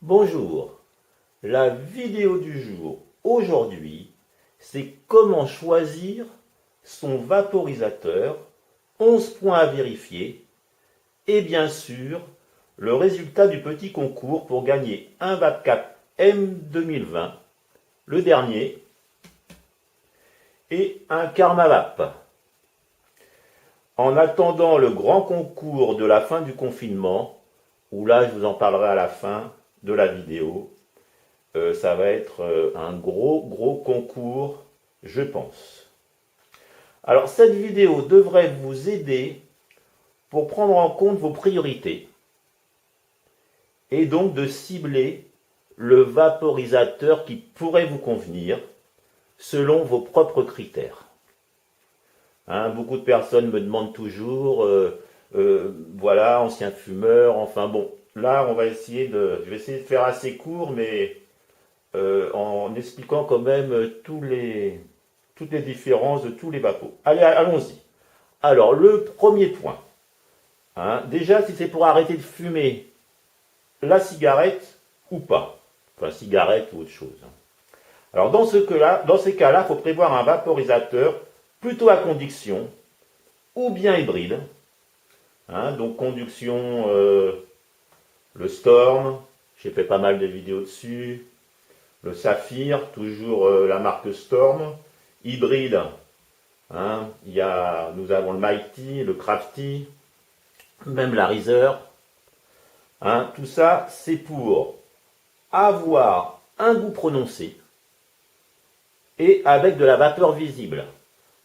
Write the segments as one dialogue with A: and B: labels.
A: Bonjour, la vidéo du jour aujourd'hui, c'est comment choisir son vaporisateur, 11 points à vérifier et bien sûr le résultat du petit concours pour gagner un VapCap M 2020, le dernier, et un KarmaVap. En attendant le grand concours de la fin du confinement, où là je vous en parlerai à la fin de la vidéo, ça va être un gros concours, je pense. Alors cette vidéo devrait vous aider pour prendre en compte vos priorités et donc de cibler le vaporisateur qui pourrait vous convenir selon vos propres critères. Beaucoup de personnes me demandent toujours, voilà, ancien fumeur, enfin bon, là je vais essayer de faire assez court, mais en expliquant quand même toutes les différences de tous les vapos. Allez, allons-y. Alors, le premier point. Déjà, si c'est pour arrêter de fumer la cigarette ou pas. Enfin, cigarette ou autre chose. Alors, dans ces cas-là, il faut prévoir un vaporisateur plutôt à conduction ou bien hybride. Donc, conduction, le Storm, j'ai fait pas mal de vidéos dessus. Le Saphir, toujours la marque Storm. Hybride, nous avons le Mighty, le Crafty, même la Reezer. Tout ça, c'est pour avoir un goût prononcé et avec de la vapeur visible.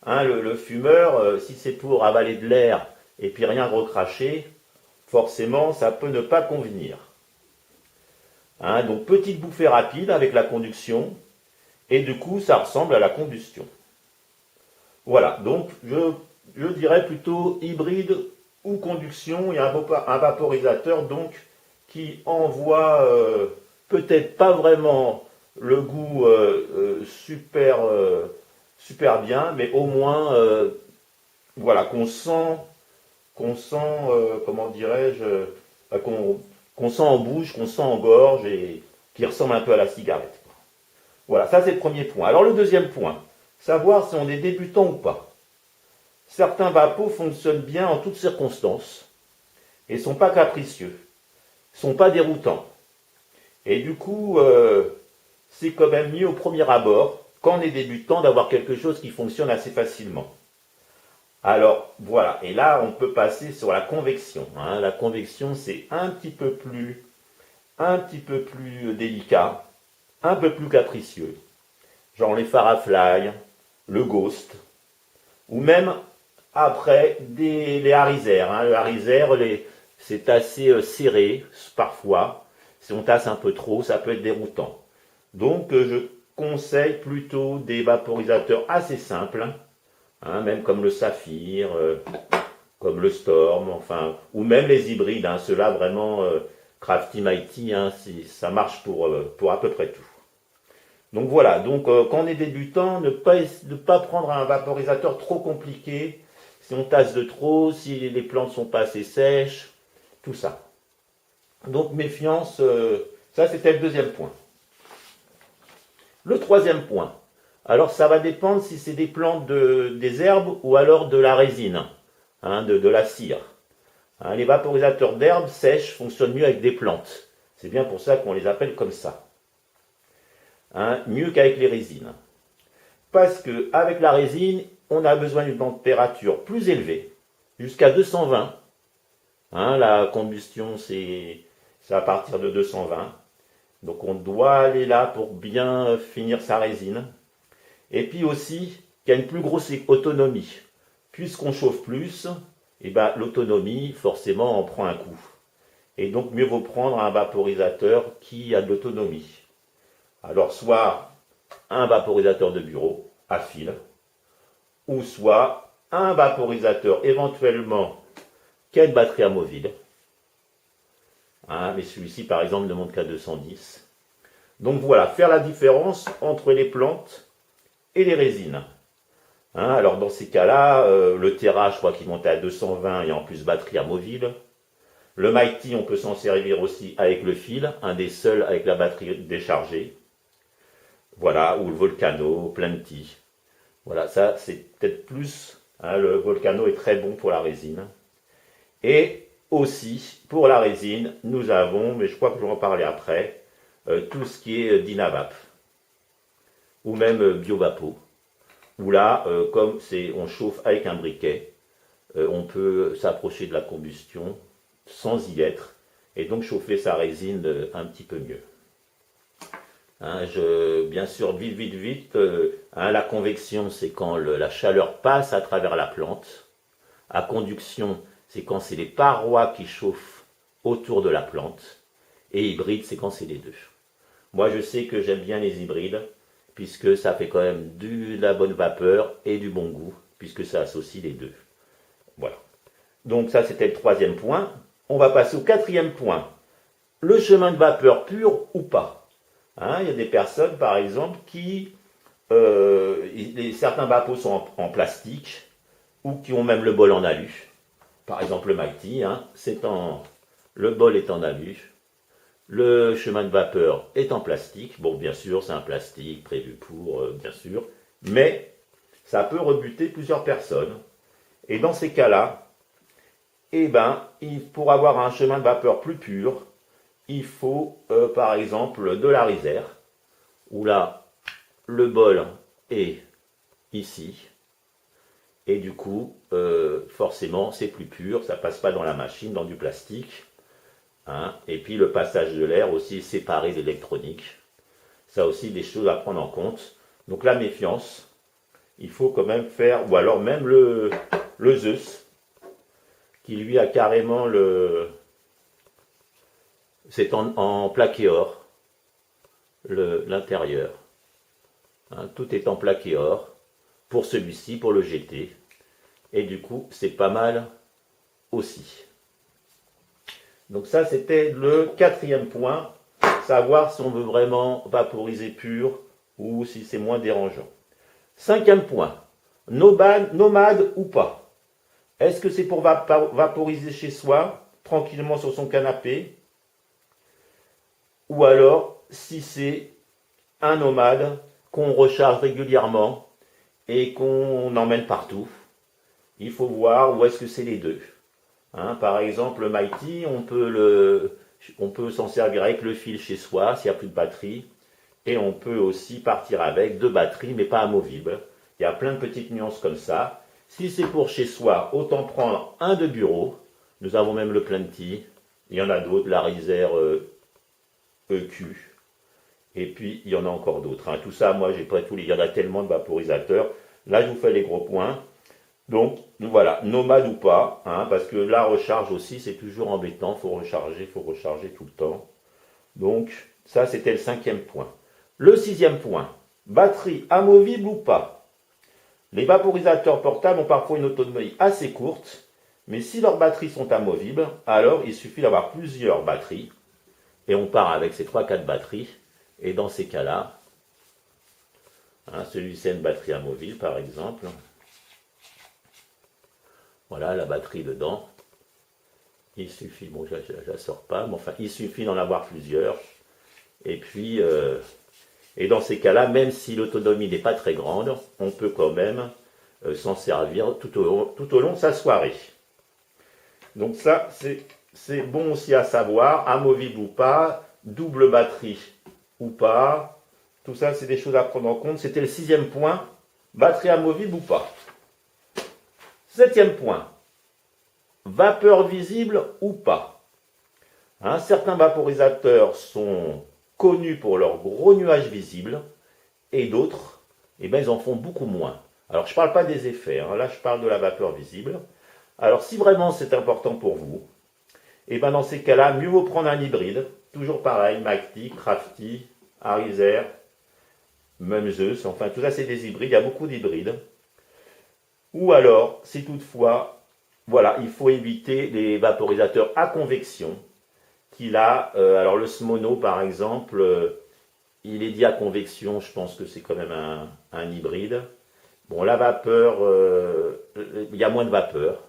A: Le fumeur, si c'est pour avaler de l'air et puis rien recracher, forcément, ça peut ne pas convenir. Donc, petite bouffée rapide avec la conduction, et du coup, ça ressemble à la combustion. Voilà, donc je dirais plutôt hybride ou conduction et un vaporisateur donc qui envoie peut-être pas vraiment le goût super bien, mais au moins voilà qu'on sent comment dirais-je qu'on sent en bouche, qu'on sent en gorge et qui ressemble un peu à la cigarette. Voilà, ça c'est le premier point. Alors le deuxième point, savoir si on est débutant ou pas. Certains vapos fonctionnent bien en toutes circonstances et ne sont pas capricieux, ne sont pas déroutants. Et du coup, c'est quand même mieux au premier abord, quand on est débutant, d'avoir quelque chose qui fonctionne assez facilement. Alors voilà, et là on peut passer sur la convection. La convection c'est un petit peu plus délicat, un peu plus capricieux. Genre les Farafly, le Ghost, ou même après les Harizer. Le Harizer, c'est assez serré parfois. Si on tasse un peu trop, ça peut être déroutant. Donc je conseille plutôt des vaporisateurs assez simples, même comme le Saphir, comme le Storm, enfin, ou même les hybrides, ceux-là vraiment Crafty Mighty, ça marche pour à peu près tout. Donc voilà, quand on est débutant, ne pas prendre un vaporisateur trop compliqué, si on tasse de trop, si les plantes sont pas assez sèches, tout ça. Donc méfiance, ça c'était le deuxième point. Le troisième point, alors ça va dépendre si c'est des plantes des herbes ou alors de la résine, de la cire. Les vaporisateurs d'herbes sèches fonctionnent mieux avec des plantes. C'est bien pour ça qu'on les appelle comme ça. Mieux qu'avec les résines. Parce qu'avec la résine, on a besoin d'une température plus élevée, jusqu'à 220. La combustion, c'est à partir de 220. Donc on doit aller là pour bien finir sa résine. Et puis aussi, qu'il y a une plus grosse autonomie. Puisqu'on chauffe plus, l'autonomie, forcément, en prend un coup. Et donc, mieux vaut prendre un vaporisateur qui a de l'autonomie. Alors, soit un vaporisateur de bureau à fil, ou soit un vaporisateur éventuellement qui a une batterie amovible. Mais celui-ci, par exemple, ne monte qu'à 210. Donc voilà, faire la différence entre les plantes et les résines. Alors dans ces cas-là, le Terra, je crois qu'il monte à 220 et en plus batterie amovible. Le Mighty, on peut s'en servir aussi avec le fil, un des seuls avec la batterie déchargée. Voilà, ou le Volcano, Plenty. Voilà, ça c'est peut-être plus, hein, le Volcano est très bon pour la résine. Et aussi, pour la résine, nous avons, mais je crois que je vais en parler après, tout ce qui est Dynavap, ou même Biovapo, où là, comme on chauffe avec un briquet, on peut s'approcher de la combustion sans y être, et donc chauffer sa résine un petit peu mieux. Hein, bien sûr, vite, hein, la convection, c'est quand la chaleur passe à travers la plante. À conduction, c'est quand c'est les parois qui chauffent autour de la plante. Et hybride, c'est quand c'est les deux. Moi, je sais que j'aime bien les hybrides, puisque ça fait quand même de la bonne vapeur et du bon goût, puisque ça associe les deux. Voilà. Donc ça, c'était le troisième point. On va passer au quatrième point. Le chemin de vapeur pur ou pas. Hein, il y a des personnes, par exemple, qui... certains vapeaux sont en plastique, ou qui ont même le bol en alu. Par exemple, le Mighty, hein, le bol est en alu. Le chemin de vapeur est en plastique. Bon, bien sûr, c'est un plastique prévu pour, bien sûr. Mais ça peut rebuter plusieurs personnes. Et dans ces cas-là, eh ben, pour avoir un chemin de vapeur plus pur, il faut, par exemple, de la risère, où là, le bol est ici. Et du coup, forcément, c'est plus pur, ça passe pas dans la machine, dans du plastique. Hein. Et puis le passage de l'air aussi est séparé de l'électronique. Ça aussi, des choses à prendre en compte. Donc la méfiance, il faut quand même faire, ou alors même le Zeus, qui lui a carrément c'est en plaqué or, l'intérieur. Hein, tout est en plaqué or, pour celui-ci, pour le GT. Et du coup, c'est pas mal aussi. Donc ça, c'était le quatrième point, savoir si on veut vraiment vaporiser pur ou si c'est moins dérangeant. Cinquième point, nomade ou pas. Est-ce que c'est pour vaporiser chez soi, tranquillement sur son canapé, ou alors si c'est un nomade qu'on recharge régulièrement et qu'on emmène partout. Il faut voir où est-ce que c'est les deux. Hein, par exemple, le Mighty, on peut s'en servir avec le fil chez soi s'il n'y a plus de batterie. Et on peut aussi partir avec deux batteries, mais pas amovibles. Il y a plein de petites nuances comme ça. Si c'est pour chez soi, autant prendre un de bureau. Nous avons même le Plenty. Il y en a d'autres, la Riser EQ. Et puis, il y en a encore d'autres. Hein. Tout ça, moi, j'ai pas tous il y en a tellement de vaporisateurs. Là, je vous fais les gros points. Donc, voilà, nomade ou pas, hein, parce que la recharge aussi, c'est toujours embêtant. Il faut recharger tout le temps. Donc, ça, c'était le cinquième point. Le sixième point, batterie amovible ou pas. Les vaporisateurs portables ont parfois une autonomie assez courte, mais si leurs batteries sont amovibles, alors il suffit d'avoir plusieurs batteries. Et on part avec ces 3-4 batteries. Et dans ces cas-là, hein, celui-ci a une batterie amovible par exemple. Voilà la batterie dedans. Il suffit, bon je ne la sors pas, mais enfin il suffit d'en avoir plusieurs. Et puis, et dans ces cas-là, même si l'autonomie n'est pas très grande, on peut quand même s'en servir tout au long de sa soirée. Donc ça, c'est bon aussi à savoir, amovible ou pas, double batterie ou pas. Tout ça, c'est des choses à prendre en compte. C'était le sixième point, batterie amovible ou pas. Septième point, vapeur visible ou pas. Hein, certains vaporisateurs sont connus pour leurs gros nuages visibles et d'autres, eh ben, ils en font beaucoup moins. Alors, je ne parle pas des effets, hein, là je parle de la vapeur visible. Alors, si vraiment c'est important pour vous, et ben dans ces cas-là, mieux vaut prendre un hybride. Toujours pareil, Mighty, Crafty, Arizer, même Zeus. Enfin, tout ça, c'est des hybrides. Il y a beaucoup d'hybrides. Ou alors, si toutefois, voilà, il faut éviter les vaporisateurs à convection. Alors le Smono, par exemple, il est dit à convection. Je pense que c'est quand même un hybride. Bon, la vapeur, il y a moins de vapeur.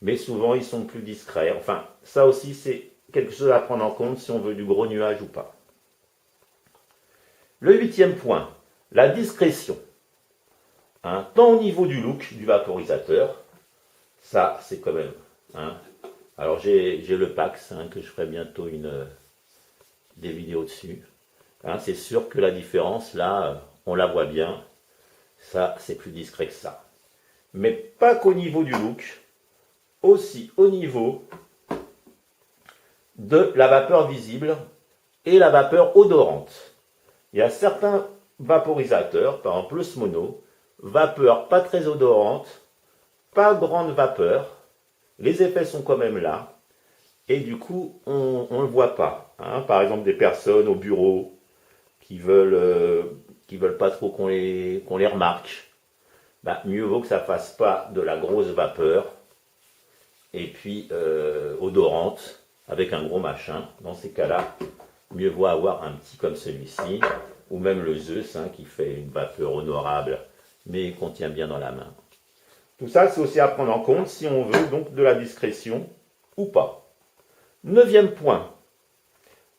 A: mais souvent ils sont plus discrets. Enfin, ça aussi c'est quelque chose à prendre en compte si on veut du gros nuage ou pas. Le 8e point, la discrétion. Hein, tant au niveau du look du vaporisateur, ça c'est quand même... Hein. Alors j'ai le Pax, hein, que je ferai bientôt des vidéos dessus. Hein, c'est sûr que la différence là, on la voit bien. Ça c'est plus discret que ça. Mais pas qu'au niveau du look, aussi au niveau de la vapeur visible et la vapeur odorante. Il y a certains vaporisateurs, par exemple le Smono, vapeur pas très odorante, pas grande vapeur, les effets sont quand même là, et du coup on ne le voit pas. Hein. Par exemple des personnes au bureau qui veulent pas trop qu'on les remarque, bah, mieux vaut que ça fasse pas de la grosse vapeur, et puis odorante, avec un gros machin. Dans ces cas-là, mieux vaut avoir un petit comme celui-ci, ou même le Zeus, hein, qui fait une vapeur honorable, mais qu'on tient bien dans la main. Tout ça, c'est aussi à prendre en compte si on veut donc de la discrétion ou pas. 9e point,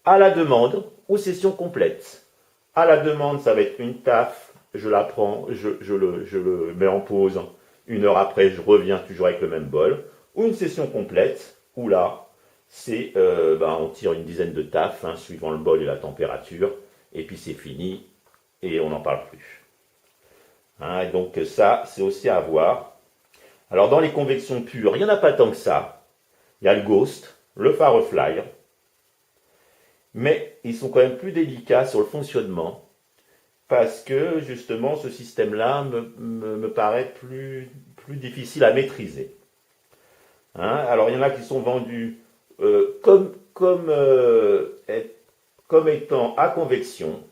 A: à la demande ou session complète. À la demande, ça va être une taf, je la prends, je le mets en pause, 1 heure après, je reviens toujours avec le même bol. Ou une session complète, où là, c'est on tire une dizaine de taf, hein, suivant le bol et la température, et puis c'est fini, et on n'en parle plus. Hein, donc ça, c'est aussi à voir. Alors dans les convections pures, il n'y en a pas tant que ça. Il y a le Ghost, le Firefly, mais ils sont quand même plus délicats sur le fonctionnement, parce que justement ce système-là me paraît plus difficile à maîtriser. Hein, alors il y en a qui sont vendus comme étant à convection,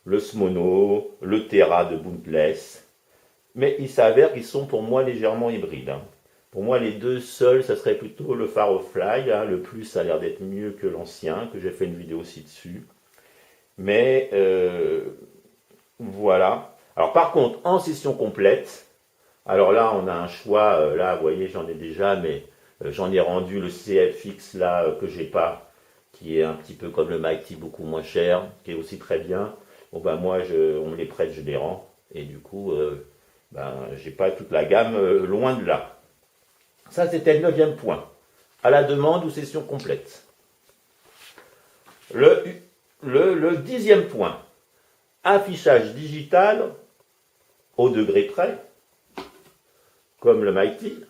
A: le Smono, le Terra de Boundless, mais il s'avère qu'ils sont pour moi légèrement hybrides. Hein. Pour moi, les deux seuls, ça serait plutôt le Firefly. Hein. Le plus a l'air d'être mieux que l'ancien, que j'ai fait une vidéo aussi dessus. Mais voilà. Alors par contre, en session complète, alors là, on a un choix. Là, vous voyez, j'en ai déjà, mais j'en ai rendu le CFX là que j'ai pas, qui est un petit peu comme le Mighty, beaucoup moins cher, qui est aussi très bien. Bon ben moi, on me les prête, je les rends, et du coup, j'ai pas toute la gamme, loin de là. Ça, c'était le 9e point. À la demande ou session complète. Le 10e point. Affichage digital au degré près, comme le Mighty.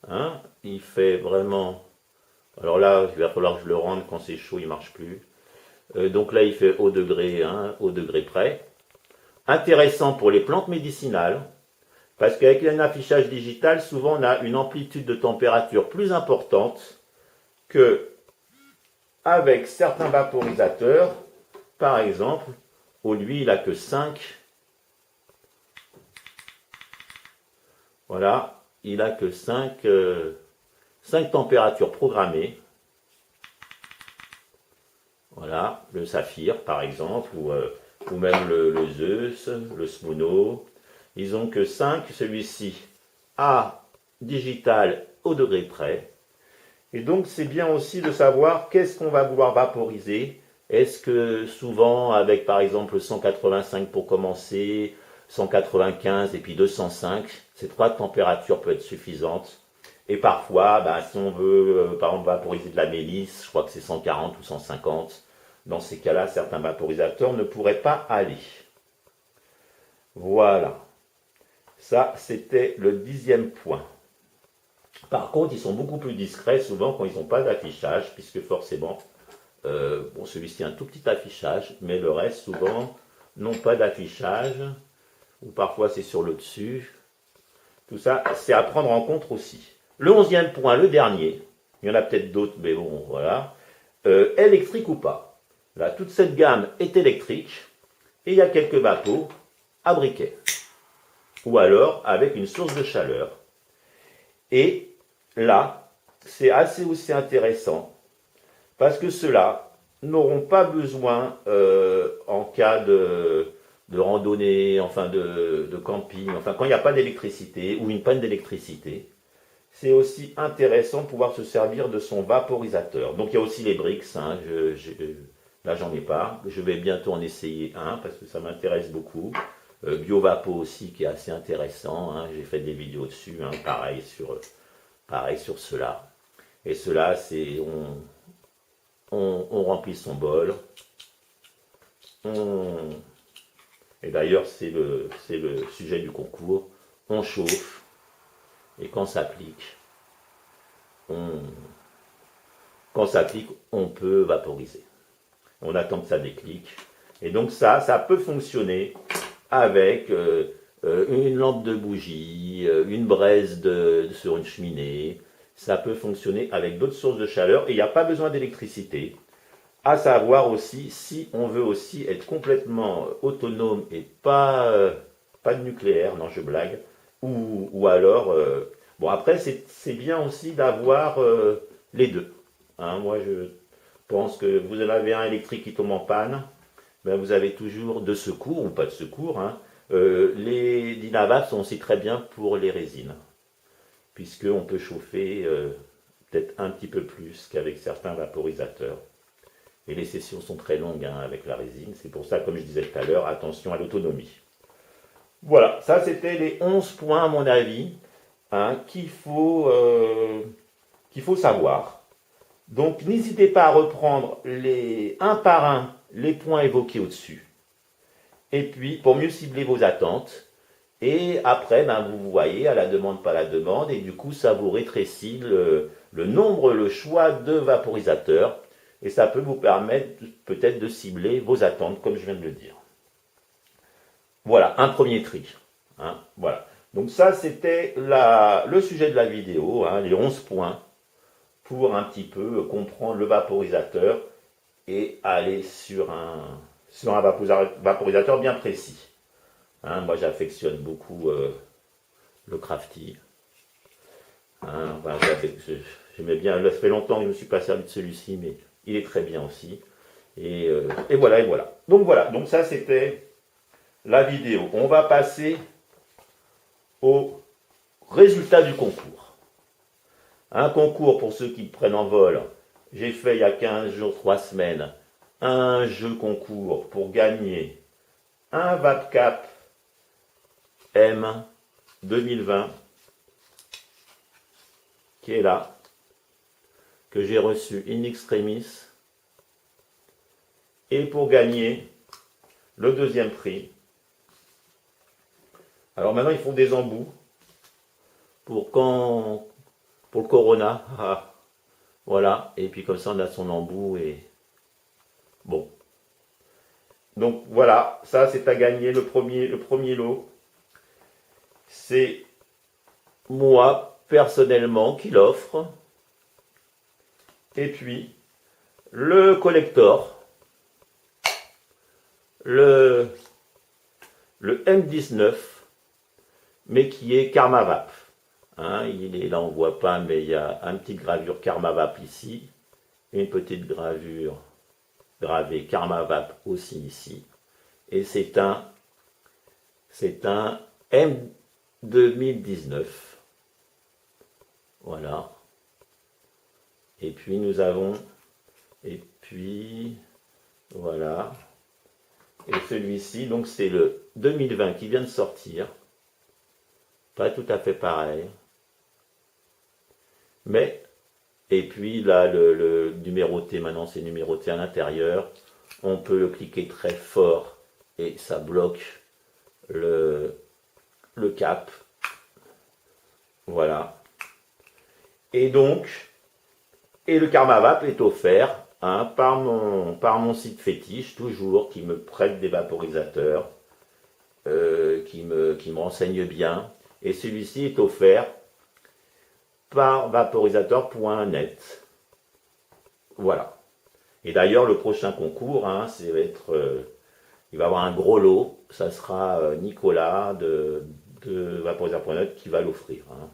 A: Hein, il fait vraiment... Alors là, il va falloir que je le rende quand c'est chaud, il ne marche plus. Donc là, il fait au degré près. Intéressant pour les plantes médicinales, parce qu'avec un affichage digital, souvent on a une amplitude de température plus importante que avec certains vaporisateurs. Par exemple, où lui, il n'a que 5. Voilà, il n'a que 5 températures programmées. Voilà, le saphir par exemple, ou même le Zeus, le Smono. Ils n'ont que 5, celui-ci à digital au degré près. Et donc c'est bien aussi de savoir qu'est-ce qu'on va vouloir vaporiser. Est-ce que souvent avec par exemple 185 pour commencer, 195 et puis 205, ces 3 températures peuvent être suffisantes. Et parfois, si on veut par exemple vaporiser de la mélisse, je crois que c'est 140 ou 150. Dans ces cas-là, certains vaporisateurs ne pourraient pas aller. Voilà. Ça, c'était le 10e point. Par contre, ils sont beaucoup plus discrets souvent quand ils n'ont pas d'affichage, puisque forcément, celui-ci a un tout petit affichage, mais le reste, souvent, n'ont pas d'affichage, ou parfois c'est sur le dessus. Tout ça, c'est à prendre en compte aussi. Le 11e point, le dernier, il y en a peut-être d'autres, mais bon, voilà. Électrique ou pas. Là, toute cette gamme est électrique, et il y a quelques vapos à briquet. Ou alors avec une source de chaleur. Et là, c'est assez aussi intéressant, parce que ceux-là n'auront pas besoin, en cas de randonnée, enfin de camping, enfin quand il n'y a pas d'électricité, ou une panne d'électricité, c'est aussi intéressant de pouvoir se servir de son vaporisateur. Donc il y a aussi les briques, hein, là j'en ai pas. Je vais bientôt en essayer un parce que ça m'intéresse beaucoup. BioVapo aussi qui est assez intéressant, hein, j'ai fait des vidéos dessus, hein, pareil sur cela. Et cela, c'est on remplit son bol. Et d'ailleurs, c'est le sujet du concours. On chauffe. Et quand ça pique, on peut vaporiser. On attend que ça déclique. Et donc ça peut fonctionner avec une lampe de bougie, une braise sur une cheminée. Ça peut fonctionner avec d'autres sources de chaleur et il n'y a pas besoin d'électricité. À savoir aussi, si on veut aussi être complètement autonome et pas de nucléaire, non je blague, ou alors, bon après c'est bien aussi d'avoir les deux. Hein, moi je pense que vous en avez un électrique qui tombe en panne, ben vous avez toujours de secours ou pas de secours. Hein. Les Dynavaps sont aussi très bien pour les résines, puisqu'on peut chauffer peut-être un petit peu plus qu'avec certains vaporisateurs. Et les sessions sont très longues hein, avec la résine. C'est pour ça, comme je disais tout à l'heure, attention à l'autonomie. Voilà, ça c'était les 11 points à mon avis hein, qu'il faut savoir. Donc n'hésitez pas à reprendre un par un les points évoqués au-dessus. Et puis pour mieux cibler vos attentes. Et après, ben, vous voyez à la demande, pas la demande. Et du coup, ça vous rétrécit le nombre, le choix de vaporisateurs. Et ça peut vous permettre peut-être de cibler vos attentes, comme je viens de le dire. Voilà, un premier tri. Hein, voilà. Donc ça, c'était le sujet de la vidéo, hein, les 11 points, pour un petit peu comprendre le vaporisateur et aller sur un vaporisateur bien précis. Hein, moi, j'affectionne beaucoup le Crafty. Hein, voilà, j'aimais bien, ça fait longtemps que je ne me suis pas servi de celui-ci, mais il est très bien aussi. Et voilà, et voilà. Donc ça c'était la vidéo. On va passer au résultat du concours. Un concours pour ceux qui prennent en vol. J'ai fait il y a 15 jours, 3 semaines, un jeu concours pour gagner un VapCap M 2020 qui est là, que j'ai reçu in extremis. Et pour gagner le deuxième prix, alors maintenant ils font des embouts pour le Corona. Ah, voilà, et puis comme ça on a son embout et bon. Donc voilà, ça c'est à gagner le premier lot. C'est moi personnellement qui l'offre. Et puis le collector, le M19, mais qui est KarmaVap. Hein, là on ne voit pas, mais il y a une petite gravure KarmaVap ici, une petite gravure gravée KarmaVap aussi ici, et c'est un M 2019. Voilà. Et puis nous avons, voilà. Et celui-ci, donc c'est le 2020 qui vient de sortir. Pas tout à fait pareil. Mais, et puis là, le numéroté, maintenant c'est numéroté à l'intérieur. On peut le cliquer très fort et ça bloque le cap. Voilà. Et donc, le KarmaVap est offert hein, par mon site fétiche, toujours, qui me prête des vaporisateurs, qui me renseigne bien. Et celui-ci est offert par vaporisateur.net. Voilà. Et d'ailleurs, le prochain concours, hein, il va y avoir un gros lot. Ça sera Nicolas de vaporisateur.net qui va l'offrir. Hein.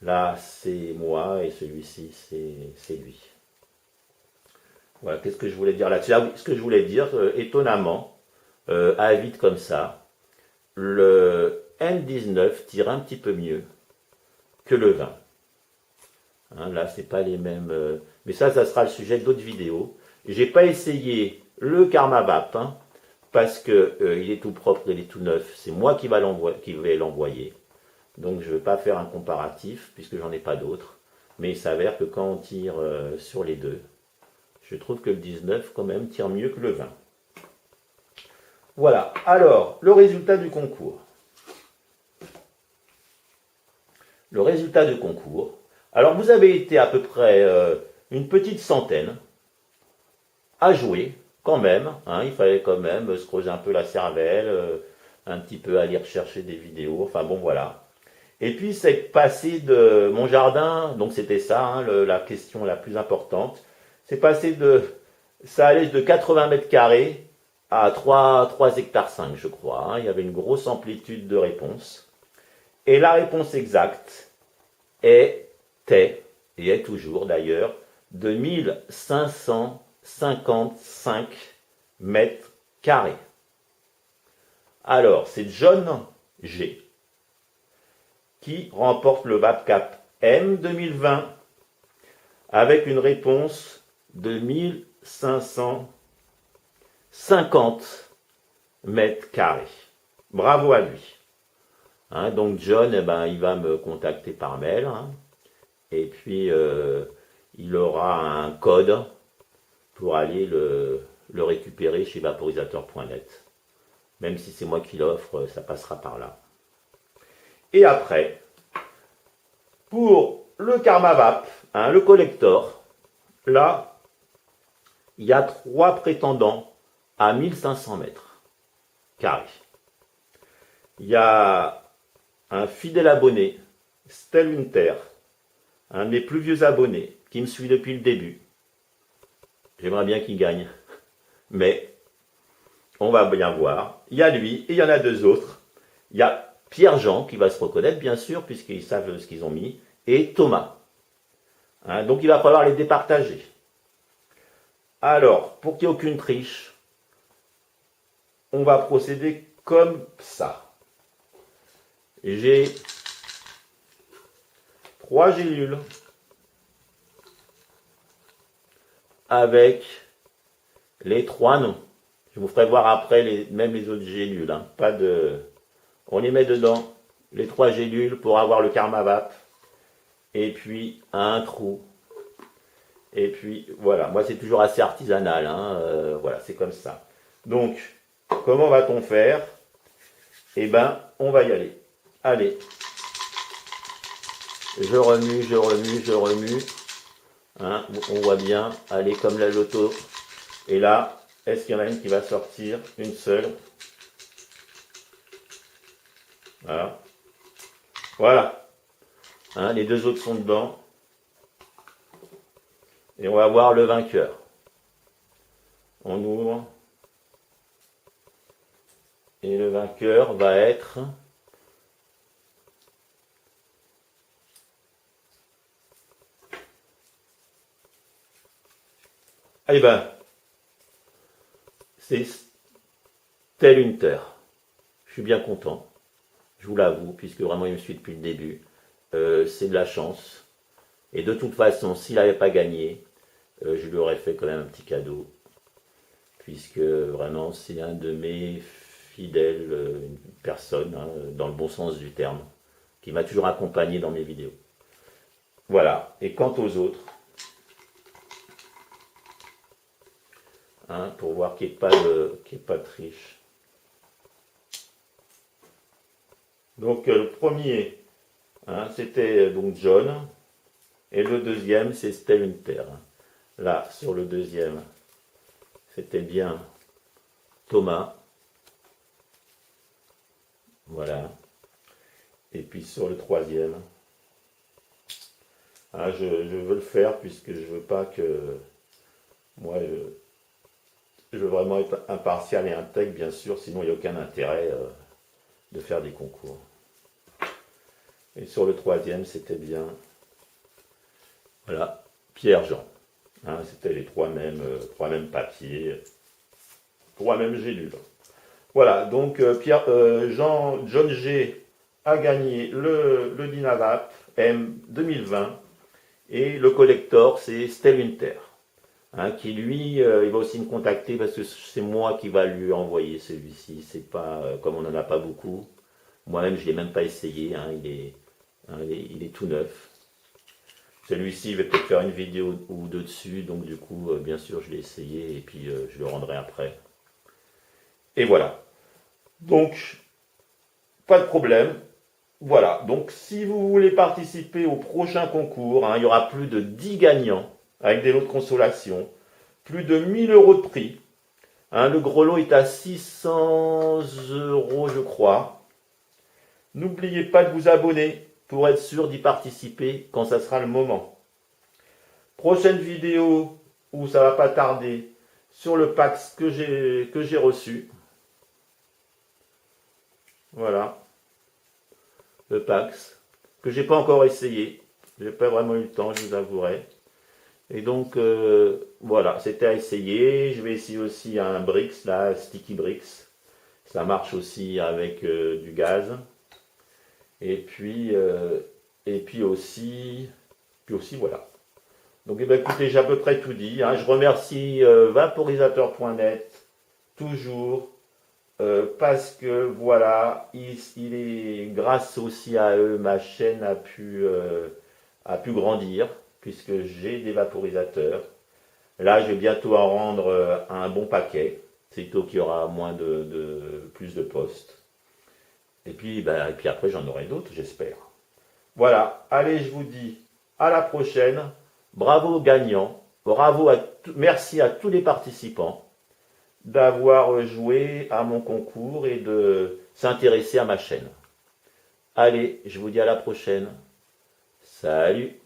A: Là, c'est moi et celui-ci, c'est lui. Voilà, qu'est-ce que je voulais dire là-dessus? Ah oui, ce que je voulais dire, étonnamment, à vite comme ça, le M19 tire un petit peu mieux que le 20. Hein, là, c'est pas les mêmes. Mais ça sera le sujet d'autres vidéos. J'ai pas essayé le Karmavap, hein, parce que il est tout propre, il est tout neuf. C'est moi qui vais l'envoyer. Donc je ne vais pas faire un comparatif, puisque j'en ai pas d'autres. Mais il s'avère que quand on tire sur les deux, je trouve que le 19 quand même tire mieux que le 20. Voilà, alors le résultat du concours. Le résultat du concours. Alors vous avez été à peu près une petite centaine à jouer, quand même. Hein, il fallait quand même se creuser un peu la cervelle, un petit peu aller rechercher des vidéos, enfin bon voilà. Et puis c'est passé de mon jardin, donc c'était ça, hein, la question la plus importante. C'est passé ça allait de 80 mètres carrés à 3 hectares 5, je crois. Hein. Il y avait une grosse amplitude de réponses. Et la réponse exacte était, et est toujours d'ailleurs, de 1555 mètres carrés. Alors, c'est John G qui remporte le VapCap M 2020 avec une réponse de 1550 mètres carrés. Bravo à lui. Hein, donc John, eh ben, il va me contacter par mail. Hein, et puis, il aura un code pour aller le récupérer chez vaporisateur.net. Même si c'est moi qui l'offre, ça passera par là. Et après, pour le Karmavap, hein, le collector, là, il y a 3 prétendants à 1500 mètres carrés. Il y a un fidèle abonné, Stel Winter, un de mes plus vieux abonnés, qui me suit depuis le début. J'aimerais bien qu'il gagne, mais on va bien voir. Il y a lui et il y en a 2 autres. Il y a Pierre-Jean, qui va se reconnaître, bien sûr, puisqu'ils savent ce qu'ils ont mis, et Thomas. Hein, donc il va falloir les départager. Alors, pour qu'il n'y ait aucune triche, on va procéder comme ça. J'ai 3 gélules avec les 3 noms. Je vous ferai voir après même les autres gélules. Hein. Pas de... On les met dedans, les 3 gélules pour avoir le Karmavap. Et puis un trou. Et puis voilà, moi c'est toujours assez artisanal. Hein. Voilà, c'est comme ça. Donc, comment va-t-on faire? Eh ben, on va y aller. Allez. Je remue, je remue, je remue. Hein, on voit bien. Allez, comme la loto. Et là, est-ce qu'il y en a une qui va sortir? Une seule. Voilà. Voilà. Hein, les 2 autres sont dedans. Et on va voir le vainqueur. On ouvre. Et le vainqueur va être... Eh ben, c'est Stel Winter. Je suis bien content. Je vous l'avoue, puisque vraiment il me suit depuis le début. C'est de la chance. Et de toute façon, s'il n'avait pas gagné, je lui aurais fait quand même un petit cadeau. Puisque vraiment, c'est un de mes fidèles personnes, hein, dans le bon sens du terme, qui m'a toujours accompagné dans mes vidéos. Voilà. Et quant aux autres, hein, pour voir qu'il n'y ait pas de triche. Donc le premier, hein, c'était donc John, et le deuxième c'est Stel Winter. Là, sur le deuxième, c'était bien Thomas. Voilà. Et puis sur le troisième, hein, je veux le faire puisque je veux pas que... Moi, je veux vraiment être impartial et intègre, bien sûr, sinon il n'y a aucun intérêt de faire des concours. Et sur le troisième, c'était bien, voilà, Pierre-Jean. Hein, c'était les 3 mêmes papiers, 3 mêmes gélules. Voilà, donc John G a gagné le Dynavap M 2020. Et le collector, c'est Stellwinter, hein, qui lui, il va aussi me contacter parce que c'est moi qui va lui envoyer celui-ci. C'est pas, comme on n'en a pas beaucoup. Moi-même, je ne l'ai même pas essayé, hein, il est tout neuf. Celui-ci, je vais peut-être faire une vidéo ou deux dessus, donc du coup, bien sûr, je l'ai essayé et puis je le rendrai après. Et voilà. Donc, pas de problème. Voilà. Donc, si vous voulez participer au prochain concours, hein, il y aura plus de 10 gagnants avec des lots de consolation, plus de 1000 euros de prix. Hein, le gros lot est à 600 euros, je crois. N'oubliez pas de vous abonner pour être sûr d'y participer quand ça sera le moment. Prochaine vidéo où ça va pas tarder sur le pack que j'ai reçu. Voilà, le Pax, que j'ai pas encore essayé. J'ai pas vraiment eu le temps, je vous avouerai. Et donc, voilà, c'était à essayer. Je vais essayer aussi un Brix, là, Sticky Brix. Ça marche aussi avec du gaz. Et puis aussi, voilà. Donc, eh ben, écoutez, j'ai à peu près tout dit, hein. Je remercie vaporisateur.net, toujours. Parce que voilà, il est grâce aussi à eux, ma chaîne a pu grandir, puisque j'ai des vaporisateurs. Là, je vais bientôt en rendre un bon paquet, sitôt qu'il y aura plus de postes. Et puis après, j'en aurai d'autres, j'espère. Voilà, allez, je vous dis à la prochaine. Bravo aux gagnants, merci à tous les participants d'avoir joué à mon concours et de s'intéresser à ma chaîne. Allez, je vous dis à la prochaine. Salut!